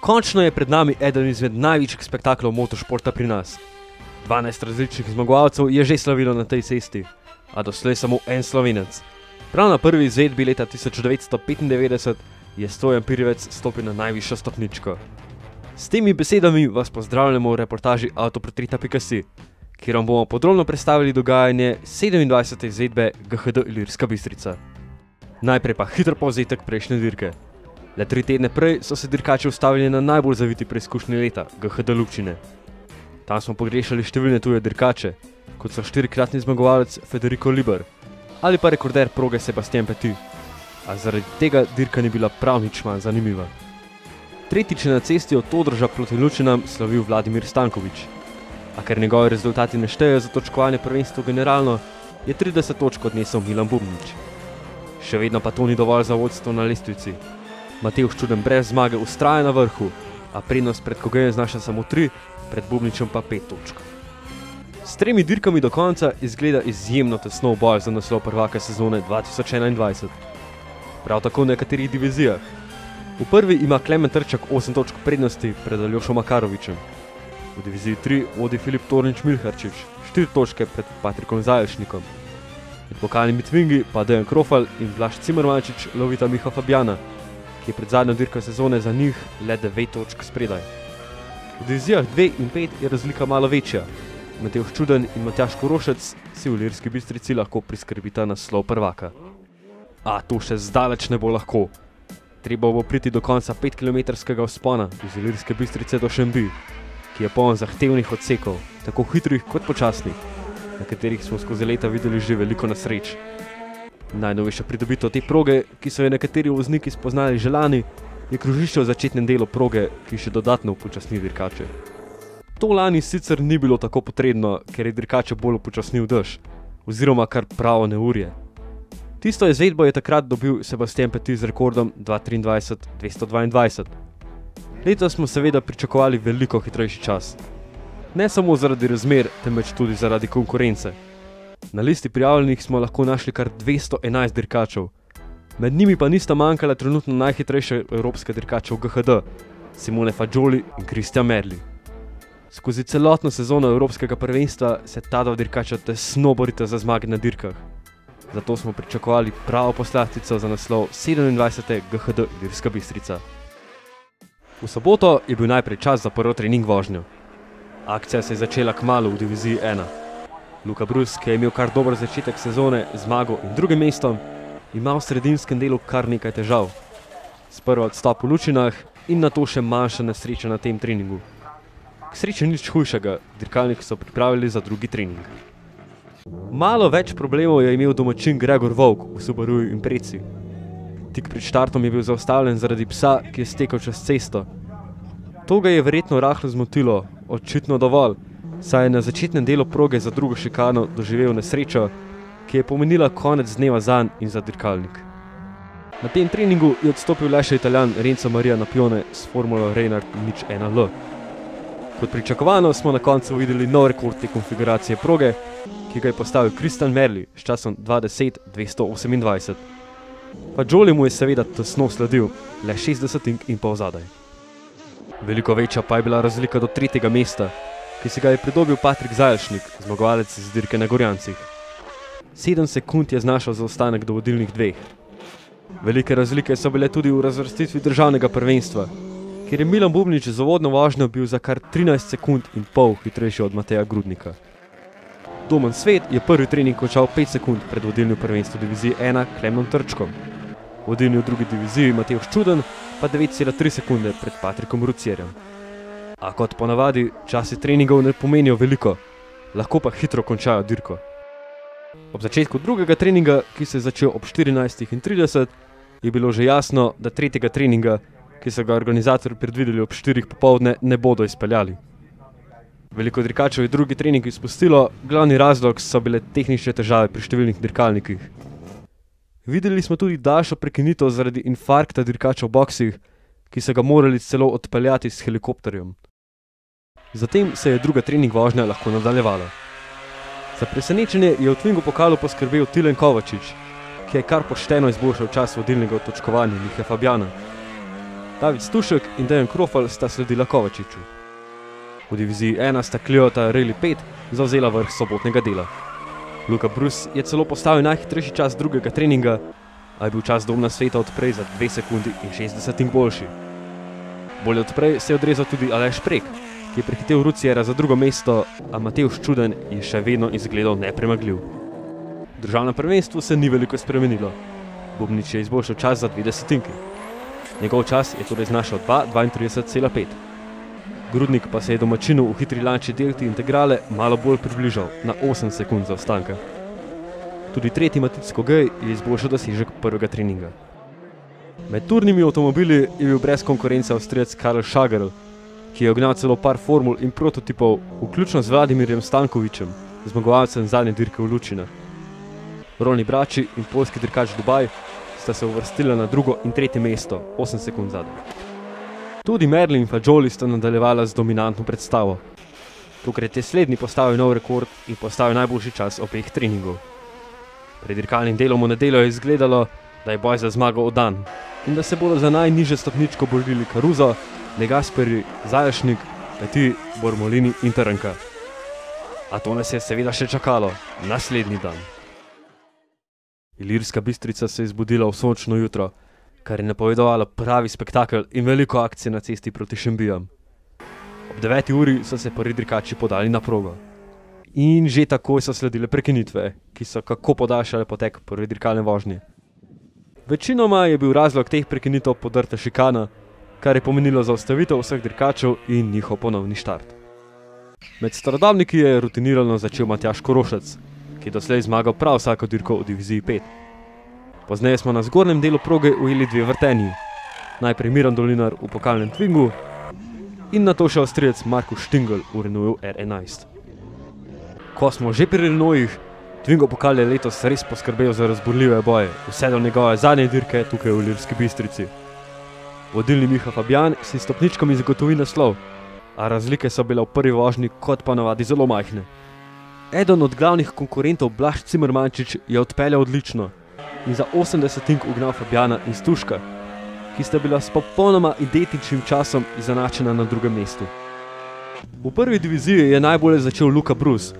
Končno je pred nami eden izmed največjih spektaklov motošporta pri nas. 12 različnih zmagovalcev je že slavilo na tej cesti, a doslej samo en Slovenec. Prav na prvi izvedbi leta 1995 je Stojan Pirjevec stopil na najvišjo stopničko. S temi besedami vas pozdravljamo v reportaži Avtoportreta.si, kjer vam bomo podrobno predstavili dogajanje 27. izvedbe GHD Ilirska Bistrica. Najprej pa hitro povzetek prejšnje dirke. Le 3 tedne prej so se dirkači ustavili na najbolj zaviti preizkušnji leta, GHD Lubčine. Tam smo pogrešali številne tuje dirkače, kot so 4-kratni zmagovalec Federico Liber ali pa rekorder proge Sebastian Petit, a zaradi tega dirka ni bila prav nič manj zanimiva. Tretjič je na cesti od Todrža proti Lučinam slavil Vladimir Stanković, a ker njegovi rezultati ne štejejo za točkovanje prvenstva generalno, je 30 točk odnesel Milan Bubnić. Še vedno pa to ni dovolj za vodstvo na lestvici. Matevž Čuden brez zmage vztraja na vrhu, a prednost pred Kogejem znaša samo 3, pred Bubničem pa 5 točk. S 3 dirkami do konca izgleda izjemno tesno boj za naslov prvaka sezone 2021. Prav tako v nekaterih divizijah. V prvi ima Klemen Trčak 8 točk prednosti pred Aljošo Makarovičem. V diviziji 3 vodi Filip Tornič-Milharčič 4 točke pred Patrikom Zajelšnikom. Med pokalnimi tvingi pa Dejan Krofal in Blaž Cimermančič lovita Miha Fabjana, ki je pred zadnjo dirko sezone za njih le 9 točk spredaj. V divizijah 2 in 5 je razlika malo večja. Matevž Čuden in Matjaž Korošec si v Ilirski Bistrici lahko priskrbita naslov prvaka. A to še zdaleč ne bo lahko. Treba bo priti do konca 5-kilometrskega vzpona iz Ilirske Bistrice do Šembi, ki je poln zahtevnih odsekov, tako hitrih kot počasnih, na katerih smo skozi leta videli že veliko nesreč. Najnovejša pridobitev te proge, ki so jo nekateri vozniki spoznali že lani, je krožišče v začetnem delu proge, ki še dodatno upočasni dirkače. To lani sicer ni bilo tako potrebno, ker je dirkače bolj upočasnil dež, oziroma kar pravo neurje. Tisto izvedbo je takrat dobil Sebastian Petit z rekordom 2:23:222. Letos smo seveda pričakovali veliko hitrejši čas. Ne samo zaradi razmer, temveč tudi zaradi konkurence. Na listi prijavljenih smo lahko našli kar 211 dirkačev. Med njimi pa nista manjkala trenutno najhitrejša evropska dirkača v GHD, Simone Fagioli in Christian Merli. Skozi celotno sezono evropskega prvenstva se ta dva dirkača tesno borita za zmage na dirkah. Zato smo pričakovali pravo poslastico za naslov 27. GHD Ilirska Bistrica. V soboto je bil najprej čas za prvo trening vožnjo. Akcija se je začela kmalu v diviziji 1. Luka Brus, ki je imel kar dober začetek sezone, zmago in drugim mestom, ima v sredinskem delu kar nekaj težav. Sprva odstop v Lučinah in nato še manjša nesreča na tem treningu. K sreči nič hujšega, dirkalniki so pripravili za drugi trening. Malo več problemov je imel domačin Gregor Volk v Subaruju Imprezi. Tik pred štartom je bil zaustavljen zaradi psa, ki je stekel čez cesto. To ga je verjetno rahlo zmotilo, očitno dovolj, saj je na začetnem delu proge za drugo šikano doživel nesrečo, ki je pomenila konec dneva zanj in za dirkalnik. Na tem treningu je odstopil le še Italijan Renzo Maria Napione s formulo Reynard 01L. Kot pričakovano smo na koncu videli nov rekord te konfiguracije proge, ki ga je postavil Christian Merli s časom 2:10:228. Fagioli mu je seveda tesno sledil, le 60 in pol zadaj. Veliko večja pa je bila razlika do 3. mesta, ki si ga je pridobil Patrik Zajelšnik, zmagovalec z dirke na Gorjancih. 7 sekund je znašal zaostanek do vodilnih dveh. Velike razlike so bile tudi v razvrstitvi državnega prvenstva, kjer je Milan Bubnič z uvodno vožnjo bil za kar 13 sekund in pol hitrejši od Mateja Grudnika. Domen Svet je prvi trening končal 5 sekund pred vodilnim prvenstvom diviziji 1 Klemnom Trčkom. Vodilni v drugi diviziji Matevž Čuden pa 9,3 sekunde pred Patrikom Rucierjem. A kot ponavadi, časi treningov ne pomenijo veliko, lahko pa hitro končajo dirko. Ob začetku drugega treninga, ki se je začel ob 14:30, je bilo že jasno, da tretjega treninga, ki so ga organizatorji predvideli ob 4 popoldne, ne bodo izpeljali. Veliko dirkačev je drugi trening izpustilo, glavni razlog so bile tehnične težave pri številnih dirkalnikih. Videli smo tudi daljšo prekinitev zaradi infarkta dirkačev v boksih, ki so ga morali celo odpeljati s helikopterjem. Zatem se je druga trening vožnja lahko nadaljevala. Za presenečenje je v Twingu pokalu poskrbel Tilen Kovačič, ki je kar pošteno izboljšal čas vodilnega otočkovanja Mihe Fabjana. David Stušek in Dejan Krofel sta sledila Kovačiču. V diviziji 1 sta Cliota Rally 5 zavzela vrh sobotnega dela. Luka Brus je celo postavil najhitrejši čas drugega treninga, a je bil čas domna sveta odprej za 2 sekundi in 60 boljši. Bolje odprej se je odrezal tudi Aleš Prek, ki je prehitel Rucijera za drugo mesto, a Matevž Čuden je še vedno izgledal nepremagljiv. V državnem prvenstvu se ni veliko spremenilo. Bubnič je izboljšal čas za 2 desetinki. Njegov čas je torej znašal 2:32,5. Grudnik pa se je domačinu v hitri lanči delti integrale malo bolj približal na 8 sekund zaostanka. Tudi tretji Matic Skogej je izboljšal dosežek prvega treninga. Med turnimi avtomobili je bil brez konkurence Avstrijec Karl Schagerl, ki je ognal celo par formul in prototipov, vključno z Vladimirjem Stankovićem, zmagovalcem zadnje dirke v Lučinah. Rolni Brači in poljski dirkač Dubaj sta se uvrstila na drugo in tretje mesto, 8 sekund zadaj. Tudi Merlin in Fagioli sta nadaljevala z dominantno predstavo. Tokrat je slednji postavil nov rekord in postavil najboljši čas obeh treningov. Pred dirkalnim delom v nedeljo je izgledalo, da je boj za zmago oddan in da se bodo za najnižje stopničko borili Caruso, De Gasperi, Zajelšnik, Petit, Bormolini in Trnka. A to nas je seveda še čakalo, naslednji dan. Ilirska Bistrica se je zbudila v sončno jutro, kar je napovedovalo pravi spektakel in veliko akcije na cesti proti Šembijam. Ob 9. uri so se prvi dirkači podali na progo. In že takoj so sledile prekinitve, ki so kako podaljšale potek prve dirkalne vožnje. Večinoma je bil razlog teh prekinitev podrta šikana, kar je pomenilo zaustavitev vseh dirkačev in njihov ponovni štart. Med starodobniki je rutinirano začel Matjaž Korošec, ki je doslej zmagal prav vsako dirko v diviziji 5. Pozneje smo na zgornjem delu proge ujeli 2 vrtenji, najprej Miran Dolinar v pokalnem Twingu in nato še Avstrijec Markus Stingl v Renaultu R11. Ko smo že pri Renaultih, Twingo pokal je letos res poskrbel za razburljive boje, vse do njegove zadnje dirke tukaj v Ilirski Bistrici. Vodilni Miha Fabjan si stopničkami zagotovi naslov, a razlike so bile v prvi vožnji kot pa navadi zelo majhne. Eden od glavnih konkurentov Blaž Cimermančič je odpeljal odlično in za 80 ugnal Fabjana in Stuška, ki sta bila s popolnoma identičnim časom izenačena na drugem mestu. V prvi diviziji je najbolje začel Luka Brus,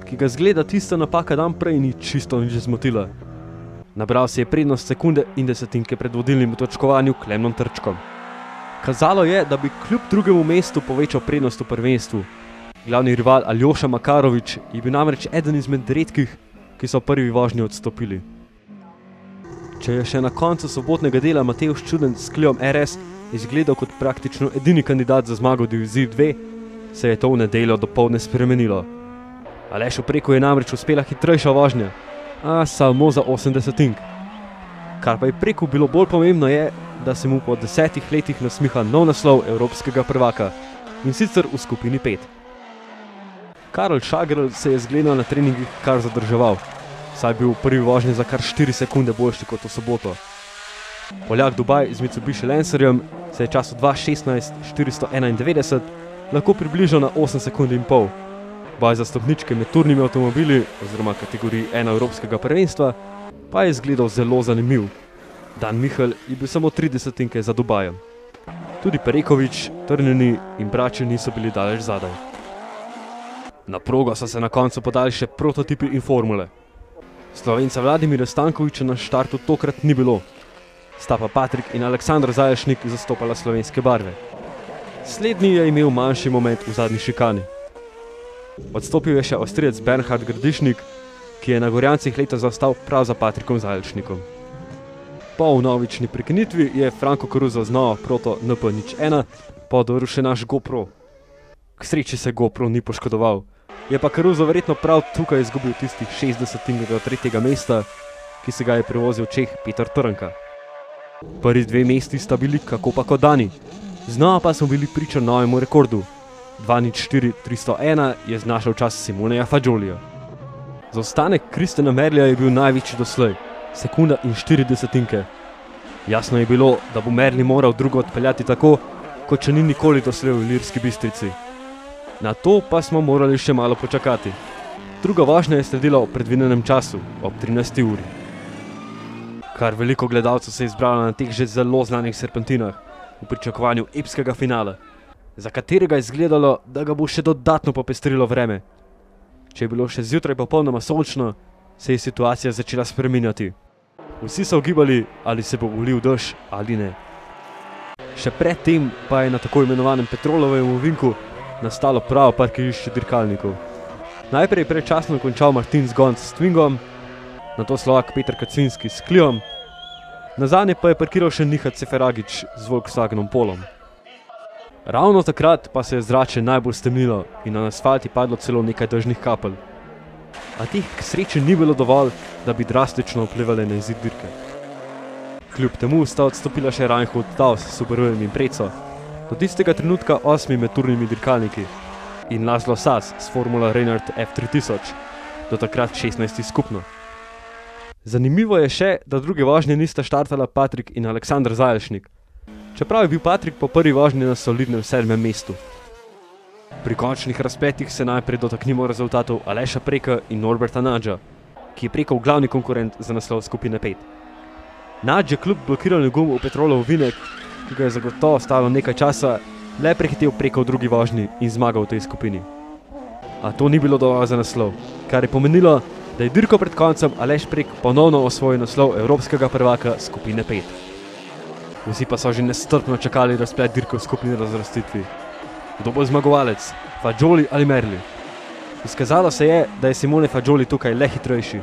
ki ga zgleda tista napaka dan prej ni čisto nič zmotila. Nabral se je prednost sekunde in desetinke pred vodilnim v točkovanju Klemnom Trčkom. Kazalo je, da bi kljub drugemu mestu povečal prednost v prvenstvu. Glavni rival Aljoša Makarovič je bil namreč eden izmed redkih, ki so v prvi vožnji odstopili. Če je še na koncu sobotnega dela Matevž Čuden s Cliom RS izgledal kot praktično edini kandidat za zmago v diviziji 2, se je to v nedeljo dopoldne spremenilo. Alešu Preku je namreč uspela hitrejša vožnja, a samo za 80. Kar pa je Preku bilo bolj pomembno je, da se mu po 10 letih nasmiha nov naslov evropskega prvaka, in sicer v skupini 5. Karl Schagerl se je zgledal na treningih kar zadrževal, saj je bil v prvi vožnji za kar 4 sekunde boljši kot v soboto. Poljak Dubaj z Mitsubishi Lancerjem se je času 2:16:491 lahko približal na 8 sekund in pol. Boj za stopničke med turnimi avtomobili oziroma kategoriji 1 evropskega prvenstva pa je izgledal zelo zanimiv. Dan Mihelj je bil samo 30 za Dubajem. Tudi Perekovič, Trnjeni in Brači niso bili daleč zadaj. Na progo so se na koncu podali še prototipi in formule. Slovenca Vladimirja Stankovića na štartu tokrat ni bilo. Sta pa Patrik in Aleksandar Zajelšnik zastopala slovenske barve. Slednji je imel manjši moment v zadnji šikani. Odstopil je še Avstrijec Bernhard Grdišnik, ki je na Gorjancih letos zaostal prav za Patrikom Zajelšnikom. Po vnovični prekinitvi je Franco Caruso znova proto NP01 podoril še naš GoPro. K sreči se GoPro ni poškodoval, je pa Caruso verjetno prav tukaj izgubil tistih 60 do 3. mesta, ki se ga je prevozil Čeh Peter Trnka. Prvi dve mesti sta bili kako pa kot dani. Znova pa smo bili priča novemu rekordu. 2:04:301 je znašal čas Simoneja Fagiolija. Zaostanek Kristjana Merlija je bil največji doslej, sekunda in 4 desetinke. Jasno je bilo, da bo Merli moral drugo odpeljati tako, kot če ni nikoli doslej v Ilirski Bistrici. Na to pa smo morali še malo počakati. Druga vožnja je sledila ob predvidenem času, ob 13. uri. Kar veliko gledalcev se je zbralo na teh že zelo znanih serpentinah, v pričakovanju epskega finala, za katerega je izgledalo, da ga bo še dodatno popestrilo vreme. Če je bilo še zjutraj popolnoma sončno, se je situacija začela spreminjati. Vsi so ugibali, ali se bo ulil dež ali ne. Še pred tem pa je na tako imenovanem Petrolovem ovinku nastalo pravo parkirišče dirkalnikov. Najprej je predčasno končal Martin Zgonc s Twingom, nato Slovak Peter Kaczynski s Cliom, nazadnje pa je parkiral še Nihat Seferagić z Volkswagenom Polom. Ravno takrat pa se je zrače najbolj stemnilo in na asfalt je padlo celo nekaj dežnih kapelj. A teh k sreči ni bilo dovolj, da bi drastično vplivali na izid dirke. Kljub temu sta odstopila še Reinhold Taus s Subarujem in Preco, do tistega trenutka 8 med turnimi dirkalniki, in Laszlo Sas s Formula Reinhardt F3000, do takrat 16 skupno. Zanimivo je še, da druge vožnje nista štartala Patrik in Aleksandar Zajelšnik, čeprav je bil Patrik po prvi vožnji na solidnem 7. mestu. Pri končnih razpletih se najprej dotaknimo rezultatov Aleša Preka in Norberta Nadža, ki je Prekov glavni konkurent za naslov skupine 5. Nadž je kljub blokiranju gum v Petrolov ovinek, ki ga je zagotovo stalo nekaj časa, le prehitel Preka v drugi vožnji in zmagal v tej skupini. A to ni bilo dovolj za naslov, kar je pomenilo, da je dirko pred koncem Aleš Prek ponovno osvojil naslov evropskega prvaka skupine 5. Vsi pa so že nestrpno čakali razplet dirke v skupni razvrstitvi. Kdo bo zmagovalec, Fagioli ali Merli? Izkazalo se je, da je Simone Fagioli tukaj le hitrejši.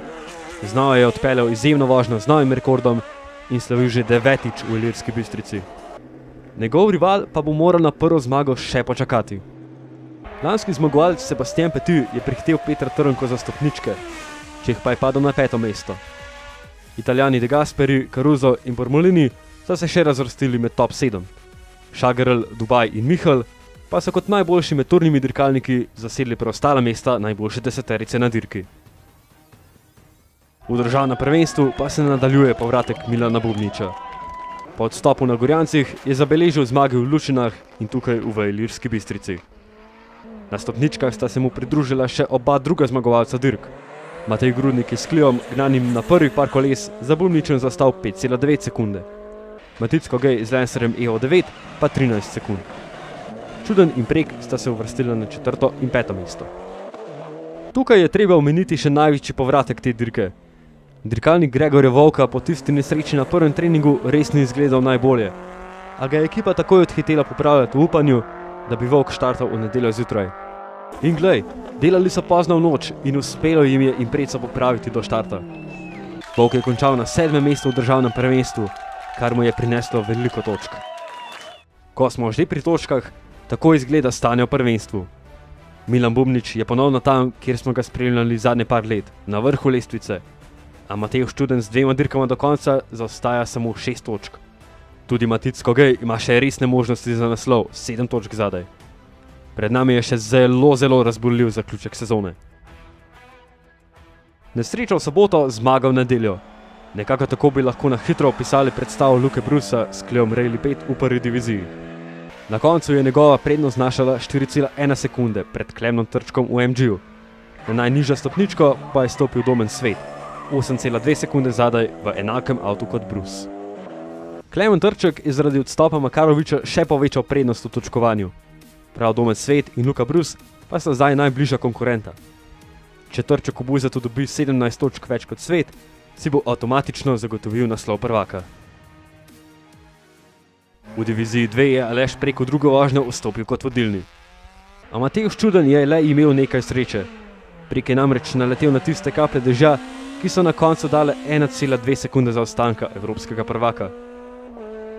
Znova je odpeljal izjemno vožnjo z novim rekordom in slavil že 9. v Ilirski Bistrici. Njegov rival pa bo moral na prvo zmago še počakati. Lanski zmagovalec Sebastian Petit je prehitel Petra Trnko za stopničke, Čeh pa je padel na 5. mesto. Italijani De Gasperi, Caruso in Bormolini so se še razvrstili med top 7. Šagerl, Dubaj in Michal pa so kot najboljši med turnimi dirkalniki zasedli preostala mesta najboljše deseterice na dirki. V državnem prvenstvu pa se nadaljuje povratek Milana Bubniča. Po odstopu na Gorjancih je zabeležil zmage v Lučinah in tukaj v Ilirski Bistrici. Na stopničkah sta se mu pridružila še oba druga zmagovalca dirk. Matej Grudnik je s Cliom, gnanim na prvih par koles, za Bubničem zastal 5,9 sekunde. Matic Kogej z Lancerjem EO9 pa 13 sekund. Čuden in Prek sta se uvrstila na 4. in 5. mesto. Tukaj je treba omeniti še največji povratek te dirke. Dirkalnik Gregorja Volka po tisti nesreči na prvem treningu res ni izgledal najbolje, a ga je ekipa takoj odhitela popravljati v upanju, da bi Volk štartal v nedeljo zjutraj. In glej, delali so pozno v noč in uspelo jim je Impreza popraviti do štarta. Volk je končal na 7. mestu v državnem prvenstvu, kar mu je prineslo veliko točk. Ko smo že pri točkah, tako izgleda stanje v prvenstvu. Milan Bubnič je ponovno tam, kjer smo ga spremljali zadnje par let, na vrhu lestvice, a Matej Študen z 2 dirkama do konca zaostaja samo 6 točk. Tudi Matic Kogej ima še resne možnosti za naslov, 7 točk zadaj. Pred nami je še zelo razburljiv zaključek sezone. Nesreča v soboto, zmaga v nedeljo. Nekako tako bi lahko na hitro opisali predstavo Luke Brusa s Cliom Rally 5 v prvi diviziji. Na koncu je njegova prednost znašala 4,1 sekunde pred Klemnom Trčkom v MG-ju. Na najnižjo stopničko pa je stopil Domen Svet, 8,2 sekunde zadaj v enakem avtu kot Brus. Klemen Trček je zaradi odstopa Makaroviča še povečal prednost v točkovanju. Prav Domen Svet in Luka Brus pa sta zdaj najbližja konkurenta. Če Trček v Buzetu dobi 17 točk več kot Svet, si bo avtomatično zagotovil naslov prvaka. V diviziji 2 je Aleš Prek v drugo vožnjo vstopil kot vodilni. A Matej Študen je le imel nekaj sreče. Prek je namreč naletel na tiste kaplje dežja, ki so na koncu dale 1,2 sekunde zaostanka evropskega prvaka.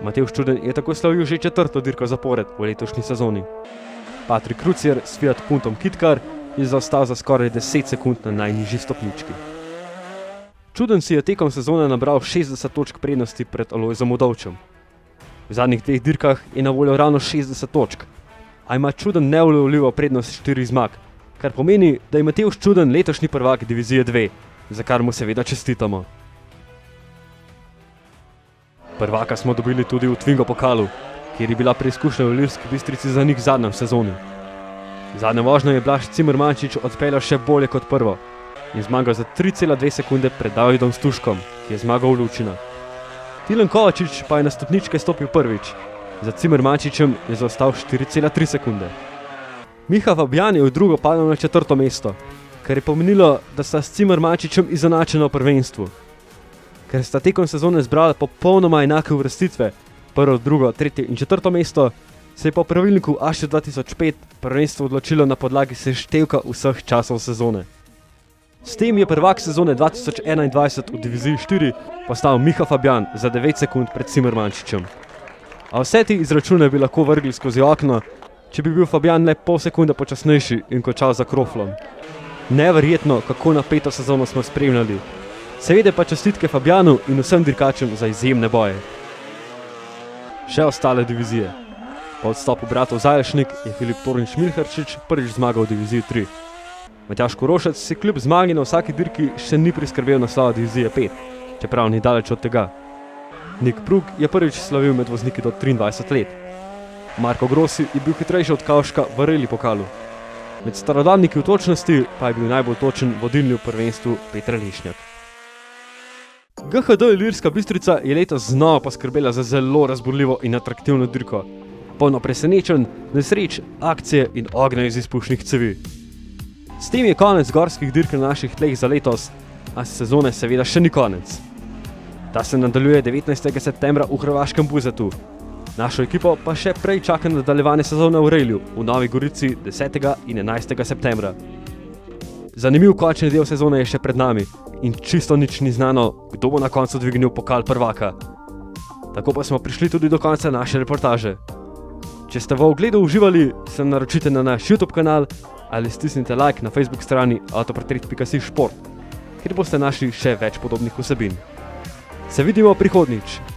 Matej Študen je tako slavil že 4. dirko zapored v letošnji sezoni. Patrik Krucier s Fiat Puntom Kitkar je zaostal za skoraj 10 sekund na najnižji stopnički. Čuden si je tekom sezone nabral 60 točk prednosti pred Alojzom Udovčem. V zadnjih 2 dirkah je na voljo ravno 60 točk, a ima Čuden neulovljivo prednost 4 zmag, kar pomeni, da je Matevž Čuden letošnji prvak divizije 2, za kar mu seveda čestitamo. Prvaka smo dobili tudi v Twingo pokalu, kjer je bila preizkušnja v Ilirski Bistrici za njih zadnja v sezoni. Zadnjo vožnjo je Blaž Cimermančič odpeljal še bolje kot prvo in zmagal za 3,2 sekunde pred Davidom Stuškom, ki je zmagal v Lučina. Tilen Kovačič pa je na stopničke stopil prvič, za Cimermančičem je zaostal 4,3 sekunde. Miha Fabjan je v drugo padel na 4. mesto, kar je pomenilo, da sta s Cimermančičem izenačena v prvenstvu. Ker sta tekom sezone zbrala popolnoma enake uvrstitve, 1., 2., 3. in 4. mesto, se je po pravilniku AŠ 2005 prvenstvo odločilo na podlagi seštevka vseh časov sezone. S tem je prvak sezone 2021 v diviziji 4 postal Miha Fabjan za 9 sekund pred Cimermančičem. A vse te izračune bi lahko vrgli skozi okno, če bi bil Fabjan le pol sekunde počasnejši in končal za kroflom. Neverjetno, kako napeto sezono smo spremljali. Seveda pa čestitke Fabjanu in vsem dirkačem za izjemne boje. Še ostale divizije. Po odstopu bratov Zajelšnik je Filip Tornič-Milharčič prvič zmagal v diviziji 3. Matjaž Korošec si kljub zmagi na vsaki dirki še ni priskrbel naslova divizije 5, čeprav ni daleč od tega. Nik Prug je prvič slavil med vozniki do 23 let. Marko Grossi je bil hitrejši od Kavška v reli pokalu. Med starodavniki v točnosti pa je bil najbolj točen vodilni v prvenstvu Peter Lešnjak. GHD Ilirska Bistrica je letos znova poskrbela za zelo razburljivo in atraktivno dirko, polno presenečenj, nesreč, akcije in ognja iz izpušnih cevi. S tem je konec gorskih dirk na naših tleh za letos, a sezone seveda še ni konec. Ta se nadaljuje 19. septembra v hrvaškem Buzetu. Našo ekipo pa še prej čaka nadaljevanje sezone v Relju v Novi Gorici 10. in 11. septembra. Zanimiv končni del sezone je še pred nami in čisto nič ni znano, kdo bo na koncu dvignil pokal prvaka. Tako pa smo prišli tudi do konca naše reportaže. Če ste v ogledu uživali, se naročite na naš YouTube kanal ali stisnite like na Facebook strani autoportret.si šport, kjer boste našli še več podobnih vsebin. Se vidimo prihodnjič!